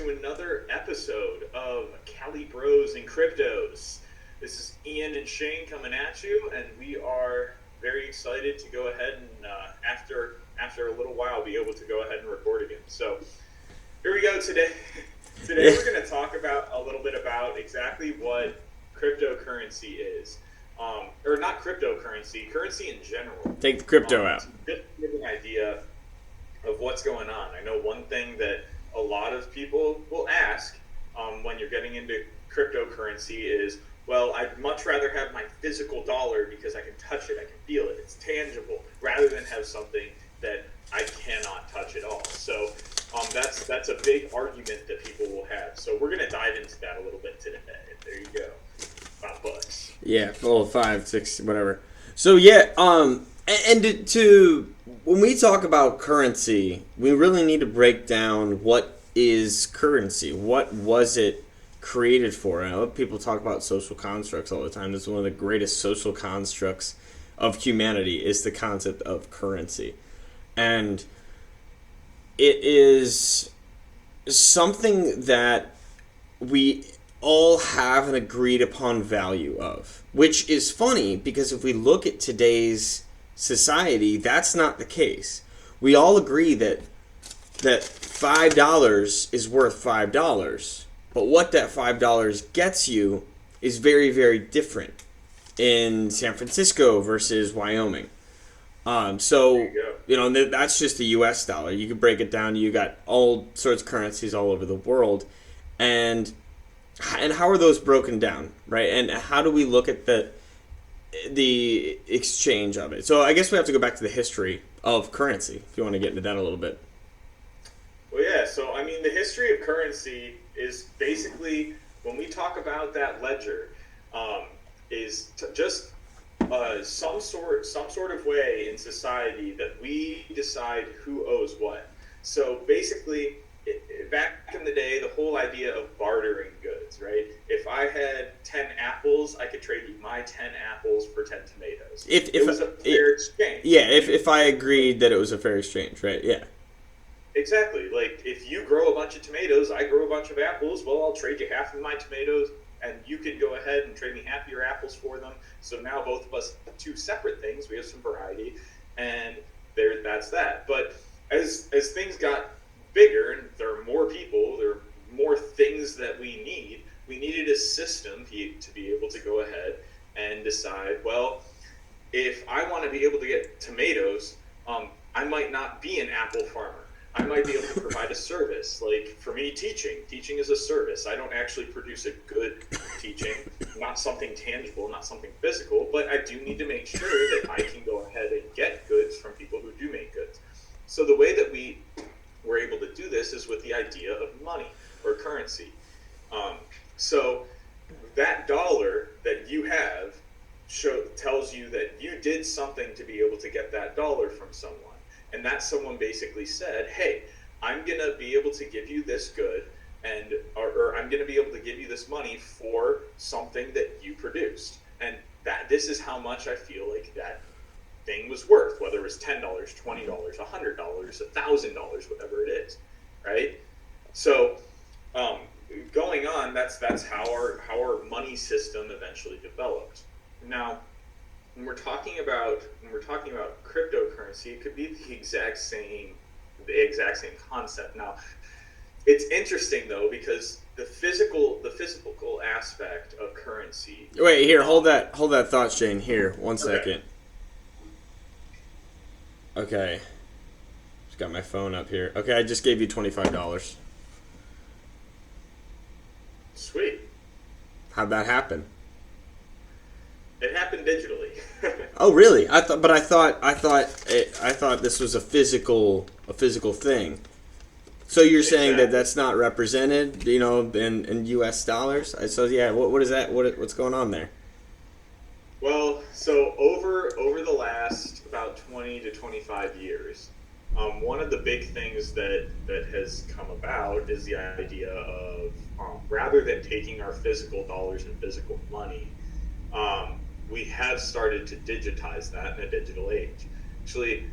to another episode of Cali Bros and Cryptos. This is Ian and Shane coming at you, and we are very excited to go ahead and, after a little while, be able to go ahead and record again. So here we go today. Today we're going to talk about a little bit about exactly what cryptocurrency is. Or not cryptocurrency, currency in general. Take the crypto out. Just to give an idea of what's going on. I know one thing that a lot of people will ask when you're getting into cryptocurrency is, well, I'd much rather have my physical dollar because I can touch it, I can feel it, it's tangible, rather than have something that I cannot touch at all. So that's a big argument that people will have. So we're going to dive into that a little bit today. There you go. $5. Yeah, well, 5, 6, whatever. So yeah, and to when we talk about currency, we really need to break down what is currency. What was it created for? I know people talk about social constructs all the time. This is one of the greatest social constructs of humanity is the concept of currency. And it is something that we all have an agreed upon value of, which is funny because if we look at today's society, that's not the case. We all agree that $5 is worth $5, but what that $5 gets you is very, very different in San Francisco versus Wyoming. So, that's just the U.S. dollar. You can break it down. You got all sorts of currencies all over the world. And how are those broken down, right? And how do we look at the exchange of it? So I guess we have to go back to the history of currency, if you want to get into that a little bit. Well, yeah. So, I mean, the history of currency is basically, when we talk about that ledger, is just some sort of way in society that we decide who owes what. So basically, back in the day, the whole idea of bartering goods, right? If I had 10 apples, I could trade you my 10 apples for 10 tomatoes. It was a fair exchange. Yeah, if I agreed that it was a fair exchange, right? Yeah. Exactly. Like, if you grow a bunch of tomatoes, I grow a bunch of apples, well, I'll trade you half of my tomatoes, and you can go ahead and trade me half of your apples for them. So now both of us have two separate things. We have some variety, and that's that. But as things got bigger and there are more people, there are more things that we needed a system to be able to go ahead and decide, well, if I want to be able to get tomatoes, I might not be an apple farmer. I might be able to provide a service. Like, for me, teaching is a service. I don't actually produce a good teaching, not something tangible, not something physical, but I do need to make sure that I can go ahead and get goods from people who do make goods. So the way that we were able to do this is with the idea of money or currency. So that dollar that you have tells you that you did something to be able to get that dollar from someone. And that someone basically said, hey, I'm going to be able to give you this good, or I'm going to be able to give you this money for something that you produced. And this is how much I feel like that thing was worth, whether it was $10, $20, $100, $1,000, whatever it is, right? So going on, that's how our money system eventually developed. Now, when we're talking about cryptocurrency, it could be the exact same concept. Now, it's interesting though, because the physical aspect of currency. Wait, here, hold that thought, Shane. Here, one second. Okay. Just got my phone up here. Okay, I just gave you $25. Sweet. How'd that happen? It happened digitally. Oh, really? I thought this was a physical thing. So you're saying that that's not represented, in U.S. dollars? So yeah, what is that? What's going on there? Well, so over the last about 20 to 25 years, one of the big things that has come about is the idea of rather than taking our physical dollars and physical money, we have started to digitize that in a digital age. Actually,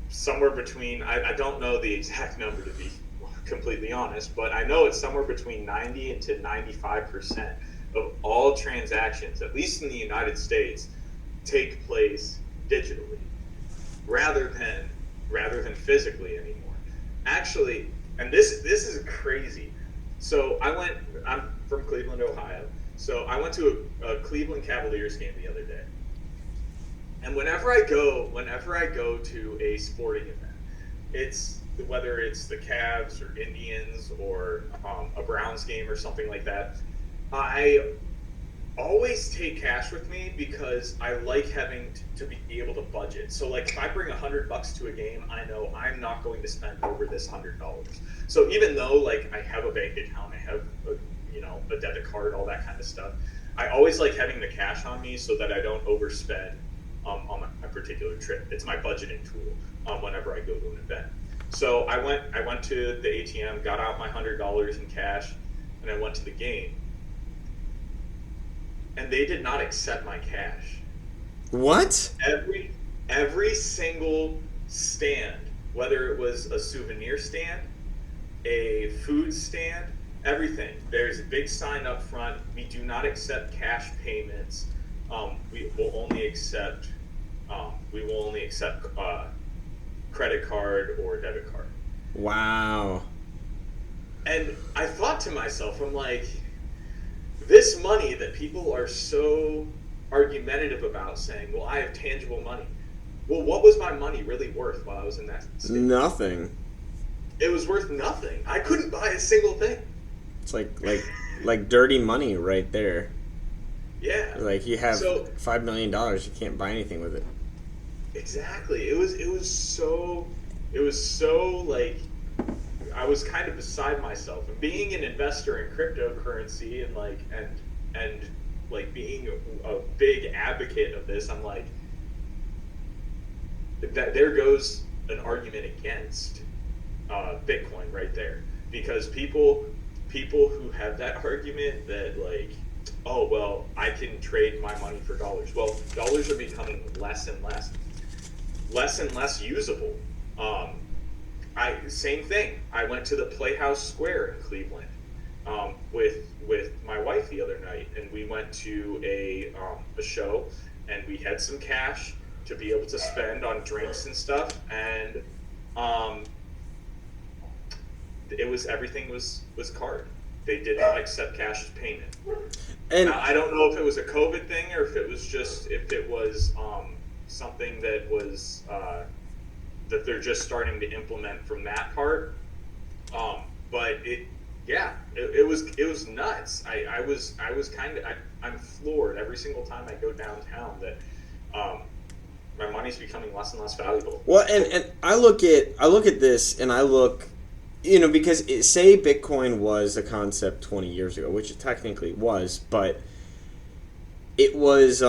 somewhere between, I don't know the exact number to be completely honest, but I know it's somewhere between 90 and to 95% of all transactions, at least in the United States, take place digitally rather than physically anymore. Actually, and this is crazy. So I'm from Cleveland, Ohio. So I went to a Cleveland Cavaliers game the other day. And whenever I go to a sporting event, it's whether it's the Cavs or Indians or a Browns game or something like that, I always take cash with me because I like having to be able to budget. So like if I bring $100 to a game, I know I'm not going to spend over this $100. So even though like I have a bank account, I have a debit card, all that kind of stuff, I always like having the cash on me so that I don't overspend on my particular trip. It's my budgeting tool whenever I go to an event. So I went to the ATM, got out my $100 in cash, and I went to the game. And they did not accept my cash. What? Every single stand, whether it was a souvenir stand, a food stand, everything. There's a big sign up front. We do not accept cash payments. We will only accept credit card or debit card. Wow. And I thought to myself, I'm like, this money that people are so argumentative about, saying, well, I have tangible money. Well, what was my money really worth while I was in that state? Nothing. It was worth nothing. I couldn't buy a single thing. It's like dirty money right there. Yeah. Like you have $5 million, you can't buy anything with it. Exactly. It was so like, I was kind of beside myself. And being an investor in cryptocurrency and being a big advocate of this, I'm like, that there goes an argument against Bitcoin right there, because people who have that argument that like, oh well, I can trade my money for dollars. Well, dollars are becoming less and less usable. Same thing. I went to the Playhouse Square in Cleveland with my wife the other night, and we went to a show, and we had some cash to be able to spend on drinks and stuff, and everything was card. They did not accept cash as payment. And now, I don't know if it was a COVID thing or if it was something that was that they're just starting to implement from that part. But it was nuts. I'm floored every single time I go downtown that my money's becoming less and less valuable. Well, and I look at this and I look, because say Bitcoin was a concept 20 years ago, which it technically was, but it was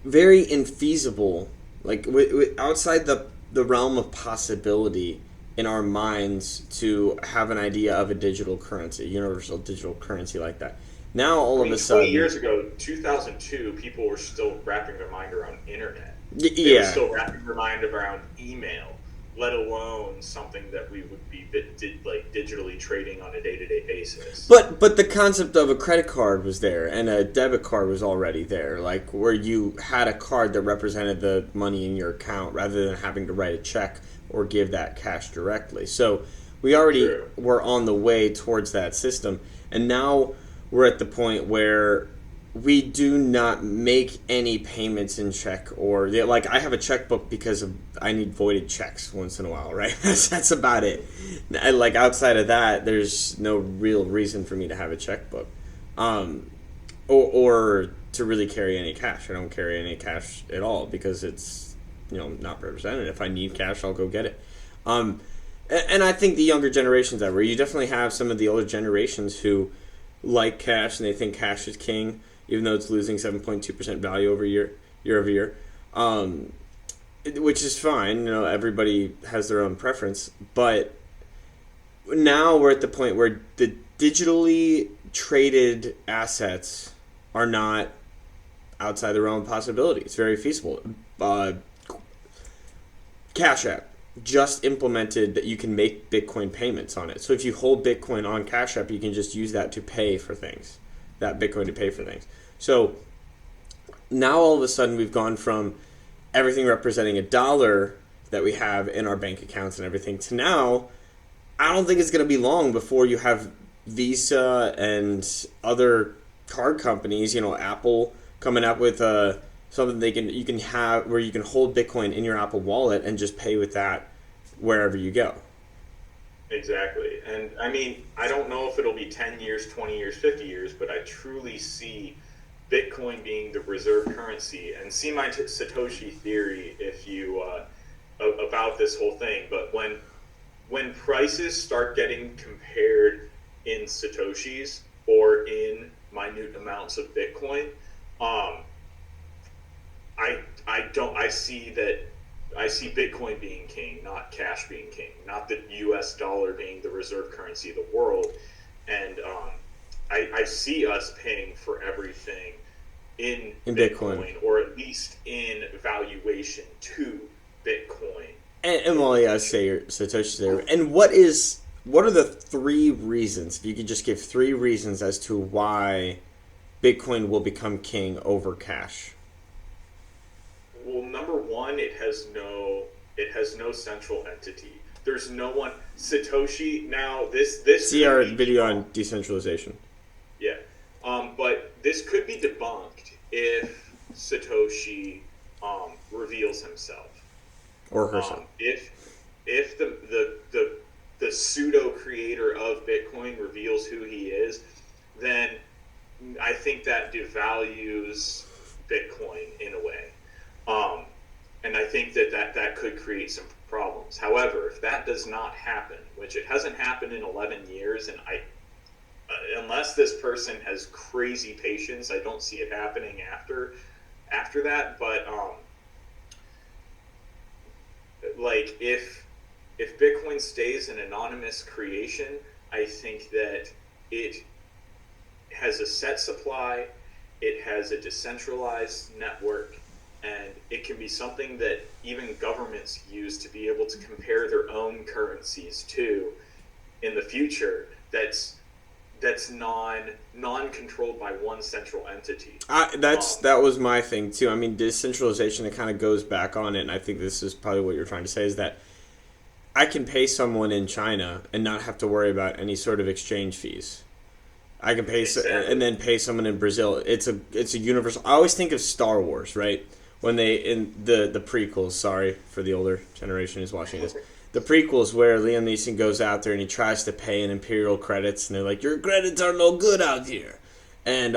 very infeasible, like outside the realm of possibility in our minds to have an idea of a digital currency, universal digital currency like that. Now all of a sudden, 20 years ago, 2002, people were still wrapping their mind around internet. They were still wrapping their mind around email, let alone something that we would be digitally trading on a day-to-day basis. But the concept of a credit card was there, and a debit card was already there, like where you had a card that represented the money in your account rather than having to write a check or give that cash directly. So we already were on the way towards that system, and now we're at the point where we do not make any payments in check, or like I have a checkbook because I need voided checks once in a while, right? That's about it. Like outside of that, there's no real reason for me to have a checkbook, or to really carry any cash. I don't carry any cash at all because it's not represented. If I need cash, I'll go get it. And I think the younger generations that where you definitely have some of the older generations who like cash and they think cash is king, even though it's losing 7.2% value over year over year, which is fine. Everybody has their own preference. But now we're at the point where the digitally traded assets are not outside the realm of possibility. It's very feasible. Cash App. just implemented that you can make Bitcoin payments on it. So if you hold Bitcoin on Cash App, you can just use that to pay for things, that Bitcoin to pay for things. So now all of a sudden we've gone from everything representing a dollar that we have in our bank accounts and everything to now, I don't think it's going to be long before you have Visa and other card companies, Apple coming up with something you can have where you can hold Bitcoin in your Apple Wallet and just pay with that wherever you go. Exactly. And I mean, I don't know if it'll be 10 years, 20 years, 50 years, but I truly see Bitcoin being the reserve currency. And see my Satoshi theory if you about this whole thing. But when prices start getting compared in Satoshis or in minute amounts of Bitcoin, I see Bitcoin being king, not cash being king, not the U.S. dollar being the reserve currency of the world, and I see us paying for everything in Bitcoin, or at least in valuation to Bitcoin. And well, yeah, I say Satoshi's there. And what are the 3 reasons? If you could just give 3 reasons as to why Bitcoin will become king over cash. Well, number one, it has no central entity. There's no one. Satoshi. Now this see our video on decentralization. Yeah, but this could be debunked if Satoshi reveals himself or herself. If the pseudo creator of Bitcoin reveals who he is, then I think that devalues Bitcoin in a way. And I think that could create some problems. However, if that does not happen, which it hasn't happened in 11 years, and unless this person has crazy patience, I don't see it happening after that. But like if Bitcoin stays an anonymous creation, I think that it has a set supply, it has a decentralized network, and it can be something that even governments use to be able to compare their own currencies to in the future. That's non-controlled by one central entity. That was my thing too. I mean, decentralization, it kind of goes back on it, and I think this is probably what you're trying to say, is that I can pay someone in China and not have to worry about any sort of exchange fees. I can pay and then pay someone in Brazil. It's a universal. I always think of Star Wars, right? When they in the prequels. Sorry for the older generation who's watching this. The prequels where Liam Neeson goes out there and he tries to pay in Imperial credits, and they're like, "Your credits are no good out here," and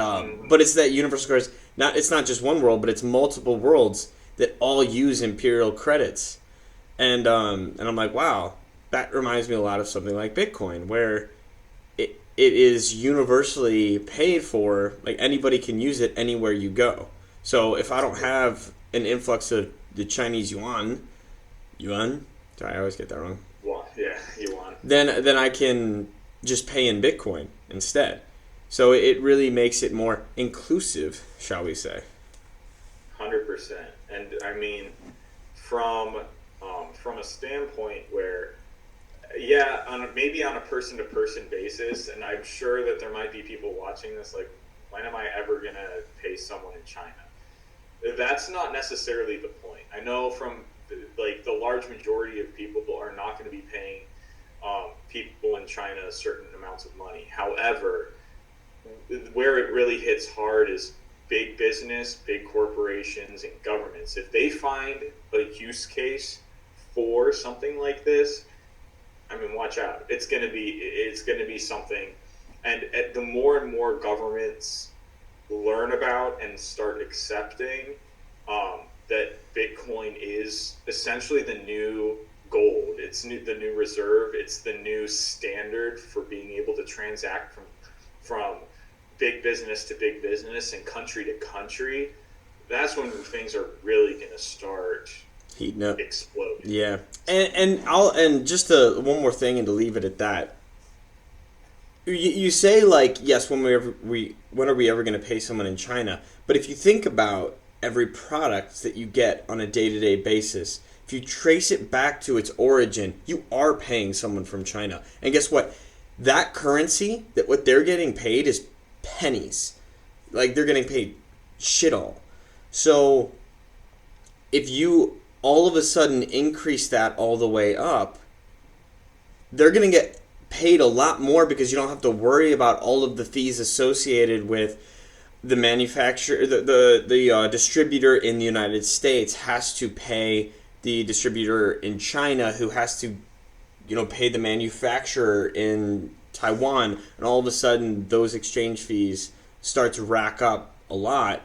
but it's that universal credits. It's not just one world, but it's multiple worlds that all use Imperial credits, and I'm like, wow, that reminds me a lot of something like Bitcoin, where it is universally paid for. Like anybody can use it anywhere you go. So if I don't have an influx of the Chinese yuan, sorry, I always get that wrong. Yuan. Then I can just pay in Bitcoin instead. So it really makes it more inclusive, shall we say? 100%. And I mean, from a standpoint where, maybe on a person-to-person basis, and I'm sure that there might be people watching this like, when am I ever going to pay someone in China? That's not necessarily the point. I know from the large majority of people are not going to be paying people in China certain amounts of money. However, where it really hits hard is big business, big corporations, and governments. If they find a use case for something like this, I mean, watch out. It's going to be something. And the more and more governments learn about and start accepting that Bitcoin is essentially the new gold. It's the new reserve. It's the new standard for being able to transact from big business to big business and country to country. That's when things are really going to start heating up, exploding. Yeah, and just one more thing, and to leave it at that. You say, like, yes, when are we ever going to pay someone in China? But if you think about every product that you get on a day-to-day basis, if you trace it back to its origin, you are paying someone from China. And guess what? That currency, that what they're getting paid is pennies. Like, they're getting paid shit all. So if you all of a sudden increase that all the way up, they're going to get paid a lot more because you don't have to worry about all of the fees associated with the manufacturer. The distributor in the United States has to pay the distributor in China, who has to, pay the manufacturer in Taiwan, and all of a sudden those exchange fees start to rack up a lot.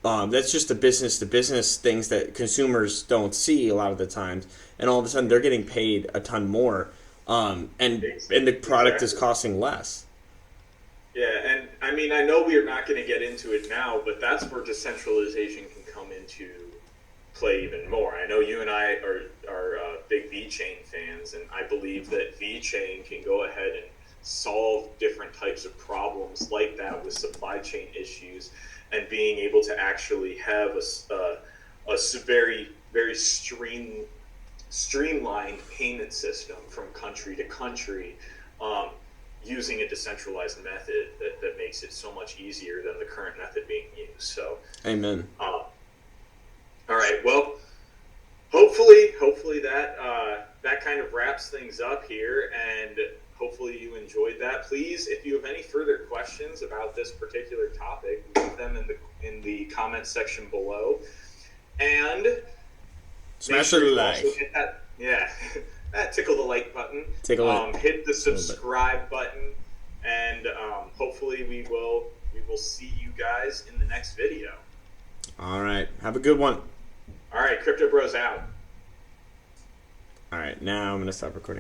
That's just the business to business things that consumers don't see a lot of the times, and all of a sudden they're getting paid a ton more, and the product is costing less. Yeah, and I mean, I know we are not going to get into it now, but that's where decentralization can come into play even more. I know you and I are big VeChain fans, and I believe that VeChain can go ahead and solve different types of problems like that with supply chain issues, and being able to actually have a very, very streamlined payment system from country to country, using a decentralized method that makes it so much easier than the current method being used. So, amen. All right. Well, hopefully that kind of wraps things up here, and hopefully you enjoyed that. Please, if you have any further questions about this particular topic, leave them in the comments section below, and smash the like. Hit that, yeah, tickle the like button. Tickle it. Hit the subscribe button, and hopefully we will see you guys in the next video. All right. Have a good one. All right, Crypto Bros out. All right, now I'm going to stop recording.